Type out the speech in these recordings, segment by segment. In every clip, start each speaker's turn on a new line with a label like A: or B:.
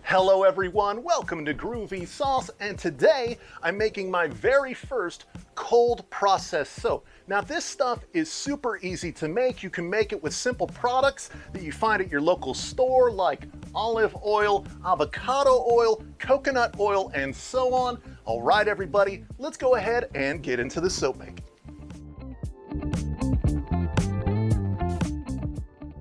A: Hello everyone, welcome to Groovy Sauce, and today I'm making my very first cold process soap. Now this stuff is super easy to make. You can make it with simple products that you find at your local store like olive oil, avocado oil, coconut oil, and so on. All right everybody, let's go ahead and get into the soap making.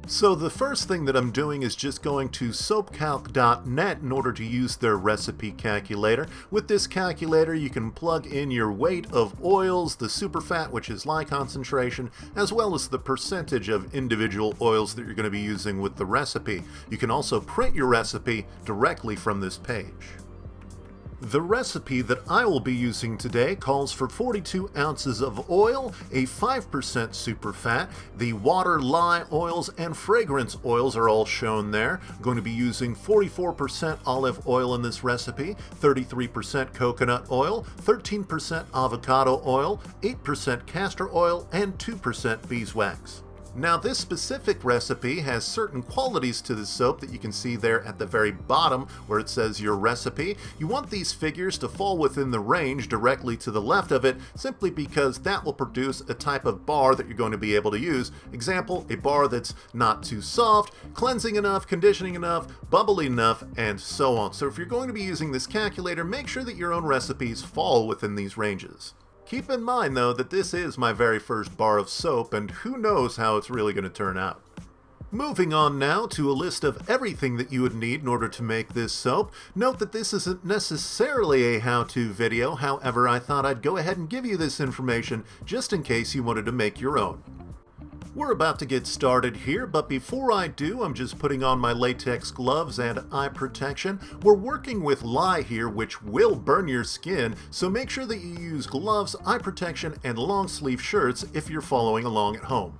A: So the first thing that I'm doing is just going to soapcalc.net in order to use their recipe calculator. With this calculator you can plug in your weight of oils, the superfat, which is lye concentration, as well as the percentage of individual oils that you're going to be using with the recipe. You can also print your recipe directly from this page. The recipe that I will be using today calls for 42 ounces of oil, a 5% superfat. The water, lye oils, and fragrance oils are all shown there. I'm going to be using 44% olive oil in this recipe, 33% coconut oil, 13% avocado oil, 8% castor oil, and 2% beeswax. Now this specific recipe has certain qualities to the soap that you can see there at the very bottom where it says your recipe. You want these figures to fall within the range directly to the left of it simply because that will produce a type of bar that you're going to be able to use. Example, a bar that's not too soft, cleansing enough, conditioning enough, bubbly enough, and so on. So if you're going to be using this calculator, make sure that your own recipes fall within these ranges. Keep in mind though that this is my very first bar of soap and who knows how it's really going to turn out. Moving on now to a list of everything that you would need in order to make this soap. Note that this isn't necessarily a how-to video, however I thought I'd go ahead and give you this information just in case you wanted to make your own. We're about to get started here, but before I do, I'm just putting on my latex gloves and eye protection. We're working with lye here, which will burn your skin, so make sure that you use gloves, eye protection, and long sleeve shirts if you're following along at home.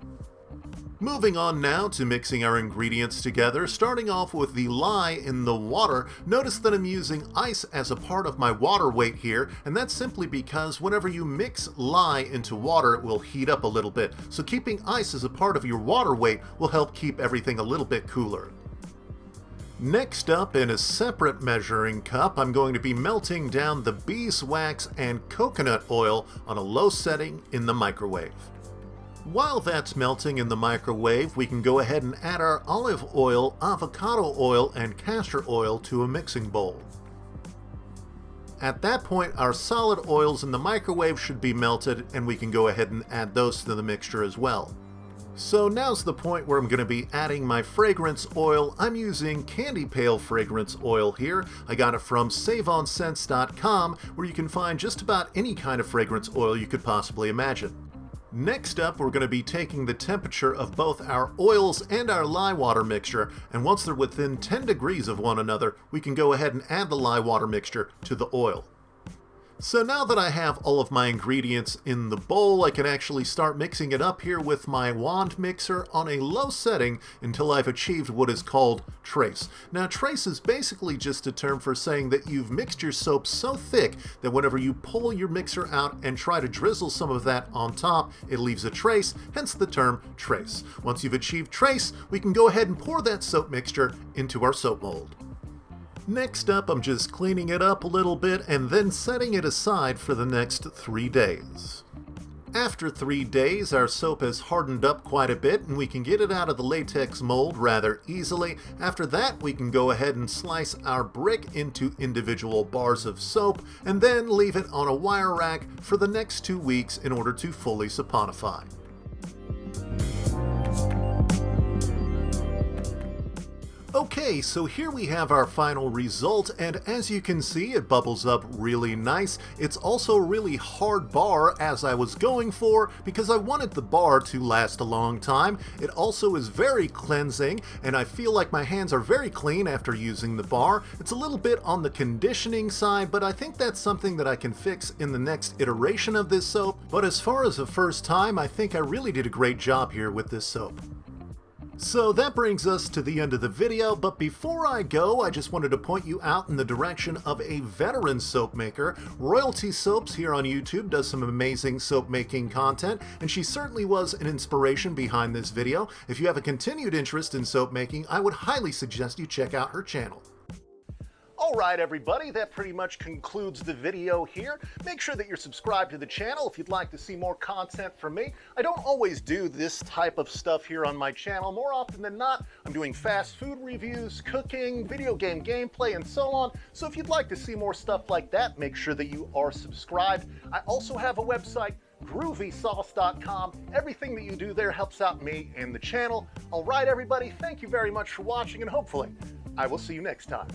A: Moving on now to mixing our ingredients together, starting off with the lye in the water. Notice that I'm using ice as a part of my water weight here, and that's simply because whenever you mix lye into water, it will heat up a little bit. So keeping ice as a part of your water weight will help keep everything a little bit cooler. Next up, in a separate measuring cup, I'm going to be melting down the beeswax and coconut oil on a low setting in the microwave. While that's melting in the microwave, we can go ahead and add our olive oil, avocado oil, and castor oil to a mixing bowl. At that point, our solid oils in the microwave should be melted, and we can go ahead and add those to the mixture as well. So now's the point where I'm going to be adding my fragrance oil. I'm using Candy Pale fragrance oil here. I got it from SaveOnScents.com, where you can find just about any kind of fragrance oil you could possibly imagine. Next up, we're going to be taking the temperature of both our oils and our lye water mixture, and once they're within 10 degrees of one another, we can go ahead and add the lye water mixture to the oil. So now that I have all of my ingredients in the bowl, I can actually start mixing it up here with my wand mixer on a low setting until I've achieved what is called trace. Now trace is basically just a term for saying that you've mixed your soap so thick that whenever you pull your mixer out and try to drizzle some of that on top, it leaves a trace, hence the term trace. Once you've achieved trace, we can go ahead and pour that soap mixture into our soap mold. Next up, I'm just cleaning it up a little bit and then setting it aside for the next 3 days. After 3 days, our soap has hardened up quite a bit and we can get it out of the latex mold rather easily. After that, we can go ahead and slice our brick into individual bars of soap and then leave it on a wire rack for the next 2 weeks in order to fully saponify. Okay, so here we have our final result, and as you can see, it bubbles up really nice. It's also a really hard bar, as I was going for, because I wanted the bar to last a long time. It also is very cleansing, and I feel like my hands are very clean after using the bar. It's a little bit on the conditioning side, but I think that's something that I can fix in the next iteration of this soap. But as far as the first time, I think I really did a great job here with this soap. So that brings us to the end of the video, but before I go, I just wanted to point you out in the direction of a veteran soap maker. Royalty Soaps here on YouTube does some amazing soap making content, and she certainly was an inspiration behind this video. If you have a continued interest in soap making, I would highly suggest you check out her channel. Alright everybody, that pretty much concludes the video here. Make sure that you're subscribed to the channel if you'd like to see more content from me. I don't always do this type of stuff here on my channel. More often than not, I'm doing fast food reviews, cooking, video game gameplay, and so on. So if you'd like to see more stuff like that, make sure that you are subscribed. I also have a website, groovysauce.com. Everything that you do there helps out me and the channel. Alright everybody, thank you very much for watching, and hopefully I will see you next time.